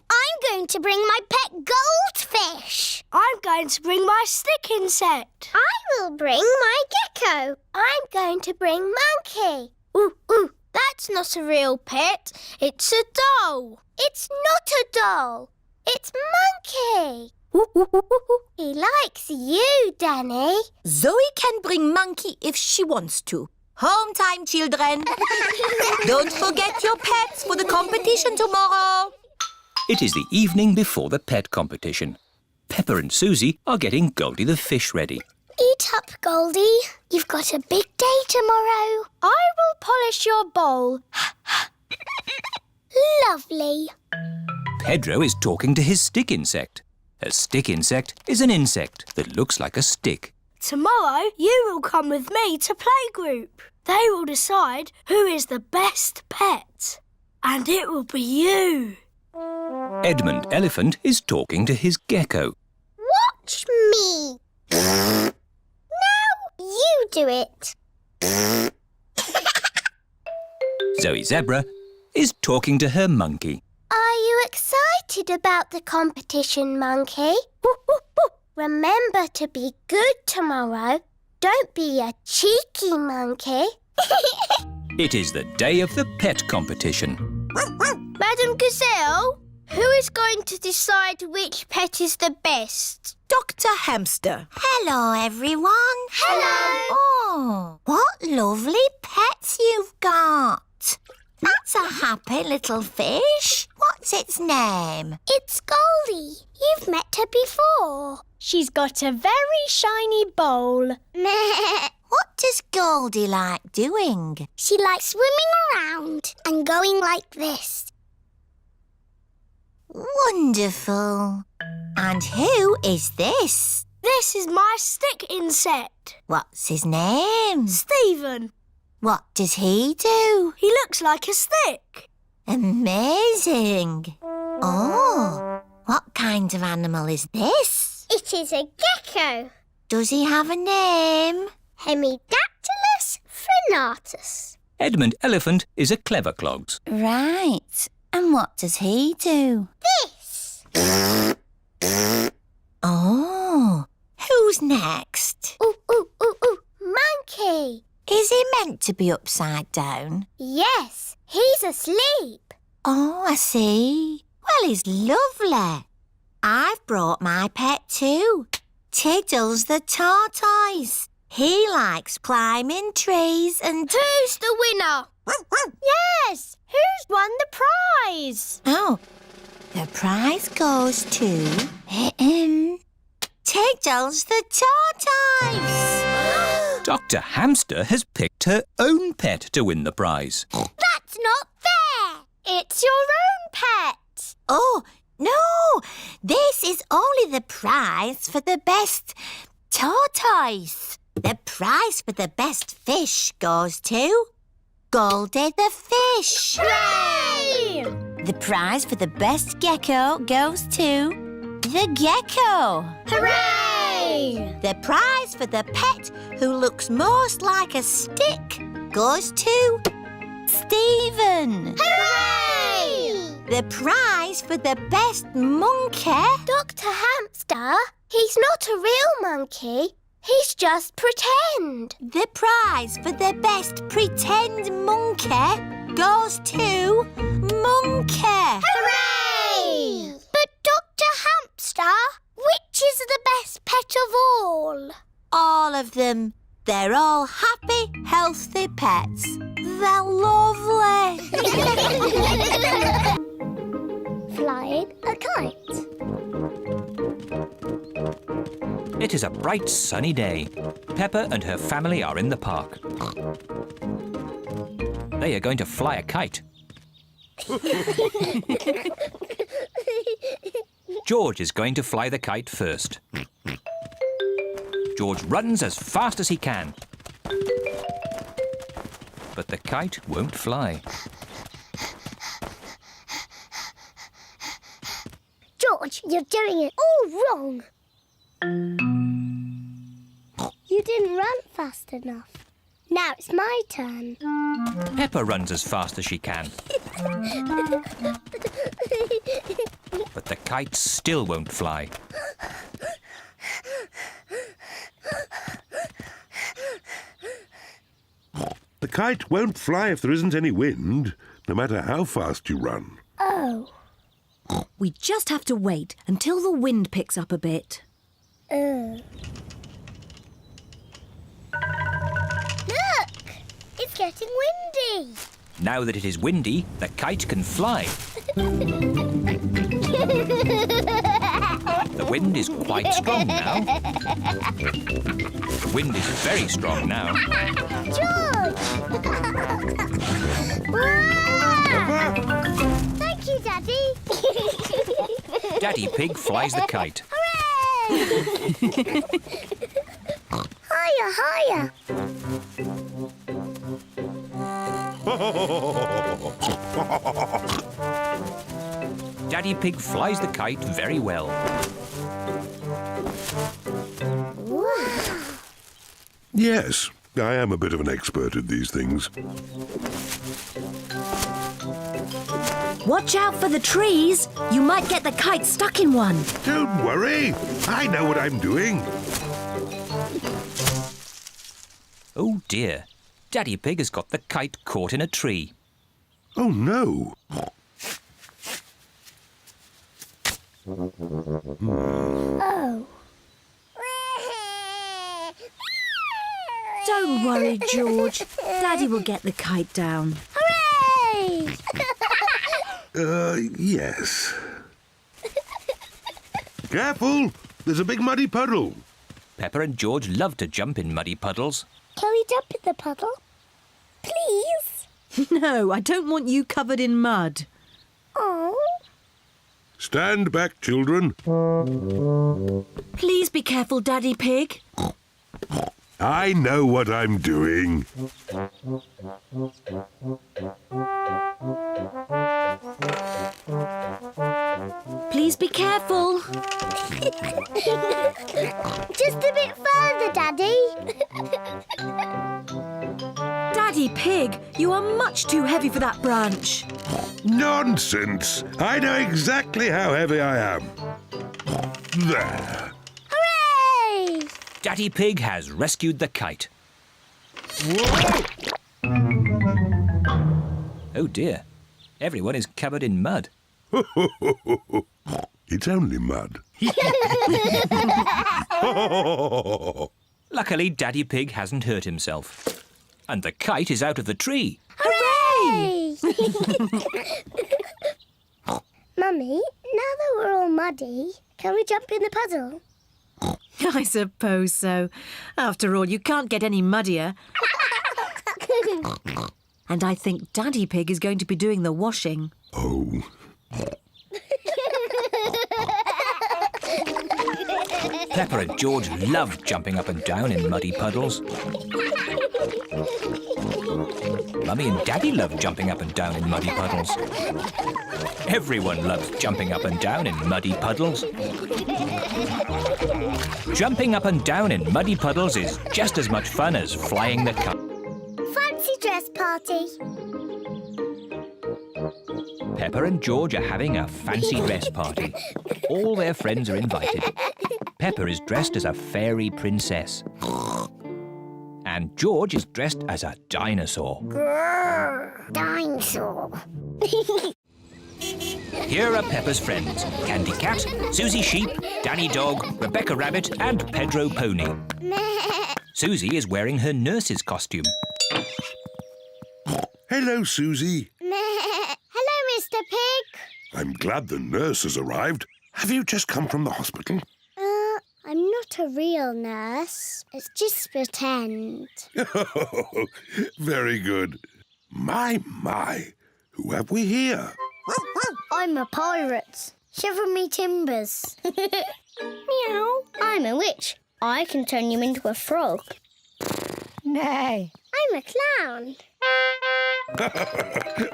going to bring my pet goldfish. I'm going to bring my sticking set. I will bring my gecko. I'm going to bring Monkey. Ooh, that's not a real pet. It's a doll. It's not a doll. It's Monkey. He likes you, Danny. Zoe can bring Monkey if she wants to. Home time, children. Don't forget your pets for the competition tomorrow. It is the evening before the pet competition. Peppa and Susie are getting Goldie the fish ready. Eat up, Goldie. You've got a big day tomorrow. I will polish your bowl. Lovely. Pedro is talking to his stick insect. A stick insect is an insect that looks like a stick. Tomorrow you will come with me to playgroup. They will decide who is the best pet. And it will be you. Edmund Elephant is talking to his gecko. Watch me. Now you do it. Zoe Zebra is talking to her monkey. Are you excited about the competition, Monkey? Remember to be good tomorrow. Don't be a cheeky monkey. It is the day of the pet competition. Madam Gazelle, who is going to decide which pet is the best? Dr. Hamster. Hello, everyone. Hello. Oh, what lovely pets you've got. That's a happy little fish. What's its name? It's Goldie. You've met her before. She's got a very shiny bowl. What does Goldie like doing? She likes swimming around and going like this. Wonderful. And who is this? This is my stick insect. What's his name? Stephen. What does he do? He looks like a stick. Amazing. Oh, what kind of animal is this? It is a gecko. Does he have a name? Hemidactylus frenatus. Edmund Elephant is a clever clogs. Right. And what does he do? This. Oh, who's next? Ooh, Monkey. Is he meant to be upside down? Yes, he's asleep. Oh, I see. Well, he's lovely. I've brought my pet too. Tiddles the tortoise. He likes climbing trees and... Who's the winner? Yes, who's won the prize? Oh, the prize goes to... Tiddles the tortoise. Dr. Hamster has picked her own pet to win the prize. That's not fair. It's your own pet. Oh, no. This is only the prize for the best tortoise. The prize for the best fish goes to Goldie the fish. Hooray! The prize for the best gecko goes to the gecko. Hooray! The prize for the pet who looks most like a stick goes to Stephen. Hooray! The prize for the best monkey... Dr. Hamster, he's not a real monkey. He's just pretend. The prize for the best pretend monkey goes to Monkey. Hooray! But Dr. Hamster, which is the best pet of all? All of them. They're all happy, healthy pets. They're lovely. Flying a kite. It is a bright sunny day. Peppa and her family are in the park. They are going to fly a kite. George is going to fly the kite first. George runs as fast as he can. But the kite won't fly. George, you're doing it all wrong. You didn't run fast enough. Now it's my turn. Peppa runs as fast as she can. But the kite still won't fly. The kite won't fly if there isn't any wind, no matter how fast you run. Oh. We just have to wait until the wind picks up a bit. Look! It's getting windy. Now that it is windy, the kite can fly. The wind is quite strong now. The wind is very strong now. George! Wow! Thank you, Daddy. Daddy Pig flies the kite. Hooray! Higher, higher. Daddy Pig flies the kite very well. Wow. Yes, I am a bit of an expert at these things. Watch out for the trees. You might get the kite stuck in one. Don't worry. I know what I'm doing. Oh dear. Daddy Pig has got the kite caught in a tree. Oh, no. Oh. Don't worry, George. Daddy will get the kite down. Hooray! Yes. Careful! There's a big muddy puddle. Peppa and George love to jump in muddy puddles. Can we jump in the puddle? Please? No, I don't want you covered in mud. Oh. Stand back, children. Please be careful, Daddy Pig. I know what I'm doing. Please be careful. Just a bit further, Daddy. Daddy Pig, you are much too heavy for that branch. Nonsense! I know exactly how heavy I am. There. Hooray! Daddy Pig has rescued the kite. Whoa! Oh dear. Everyone is covered in mud. It's only mud. Luckily, Daddy Pig hasn't hurt himself. And the kite is out of the tree. Hooray! Mummy, now that we're all muddy, can we jump in the puddle? I suppose so. After all, you can't get any muddier. And I think Daddy Pig is going to be doing the washing. Oh. Peppa and George love jumping up and down in muddy puddles. Mummy and Daddy love jumping up and down in muddy puddles. Everyone loves jumping up and down in muddy puddles. Jumping up and down in muddy puddles is just as much fun as flying the kite. Fancy dress party. Peppa and George are having a fancy dress party. All their friends are invited. Peppa is dressed as a fairy princess. And George is dressed as a dinosaur. Grrr, dinosaur. Here are Peppa's friends. Candy Cat, Susie Sheep, Danny Dog, Rebecca Rabbit and Pedro Pony. Susie is wearing her nurse's costume. Hello, Susie. Hello, Mr. Pig. I'm glad the nurse has arrived. Have you just come from the hospital? I'm not a real nurse. It's just pretend. Oh, very good. My. Who have we here? I'm a pirate. Shiver me timbers. Meow. I'm a witch. I can turn you into a frog. Nay. I'm a clown.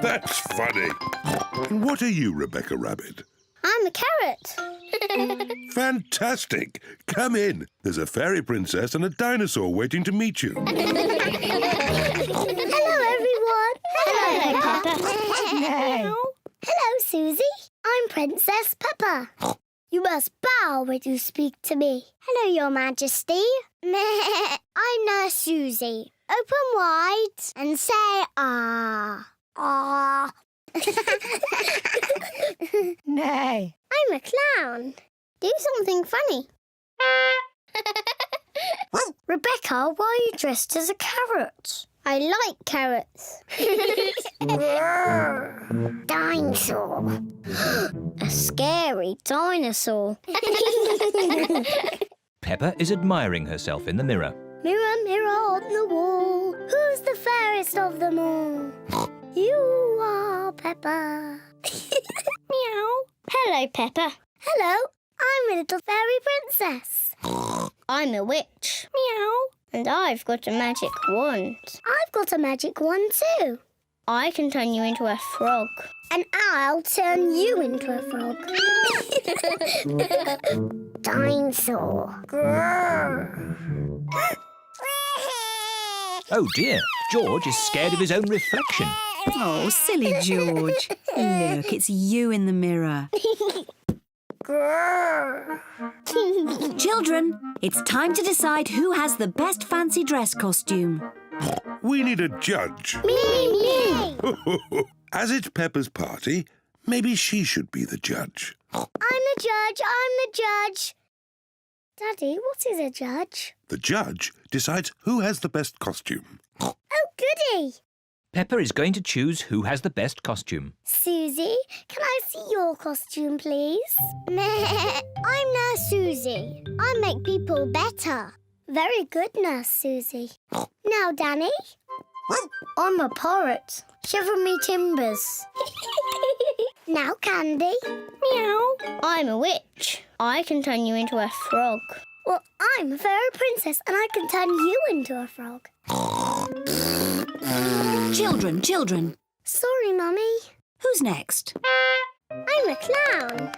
That's funny. And what are you, Rebecca Rabbit? I'm a carrot. Fantastic. Come in. There's a fairy princess and a dinosaur waiting to meet you. Hello, everyone. Hello, Peppa. Nay. Hello, Susie. I'm Princess Peppa. You must bow when you speak to me. Hello, Your Majesty. I'm Nurse Susie. Open wide and say ah. Ah. Nay. I'm a clown. Do something funny. Rebecca, why are you dressed as a carrot? I like carrots. Dinosaur. A scary dinosaur. Peppa is admiring herself in the mirror. Mirror, mirror on the wall, who's the fairest of them all? You are Peppa. Meow. Hello, Peppa. Hello, I'm a little fairy princess. I'm a witch. Meow. And I've got a magic wand. I've got a magic wand too. I can turn you into a frog. And I'll turn you into a frog. Dinosaur. Oh dear, George is scared of his own reflection. Oh, silly George. Look, it's you in the mirror. Children, it's time to decide who has the best fancy dress costume. We need a judge. Me! As it's Peppa's party, maybe she should be the judge. I'm the judge. Daddy, what is a judge? The judge decides who has the best costume. Oh, goody! Peppa is going to choose who has the best costume. Susie, can I see your costume, please? I'm Nurse Susie. I make people better. Very good, Nurse Susie. Now, Danny. I'm a parrot. Shiver me timbers. Now, Candy. Meow. I'm a witch. I can turn you into a frog. Well, I'm a fairy princess and I can turn you into a frog. Children. Sorry, Mummy. Who's next? I'm a clown.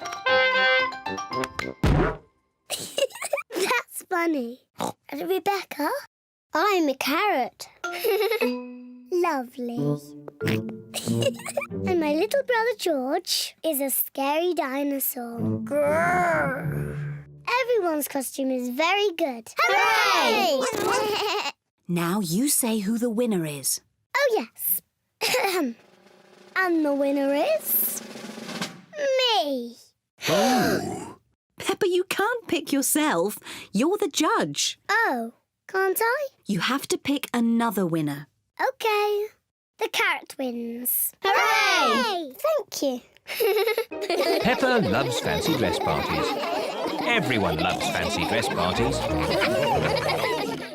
That's funny. And Rebecca? I'm a carrot. Lovely. And my little brother George is a scary dinosaur. Everyone's costume is very good. Hooray! Now you say who the winner is. Oh, yes. And the winner is... me. Oh. Peppa, you can't pick yourself. You're the judge. Oh, can't I? You have to pick another winner. OK. The carrot wins. Hooray! Thank you. Peppa loves fancy dress parties. Everyone loves fancy dress parties.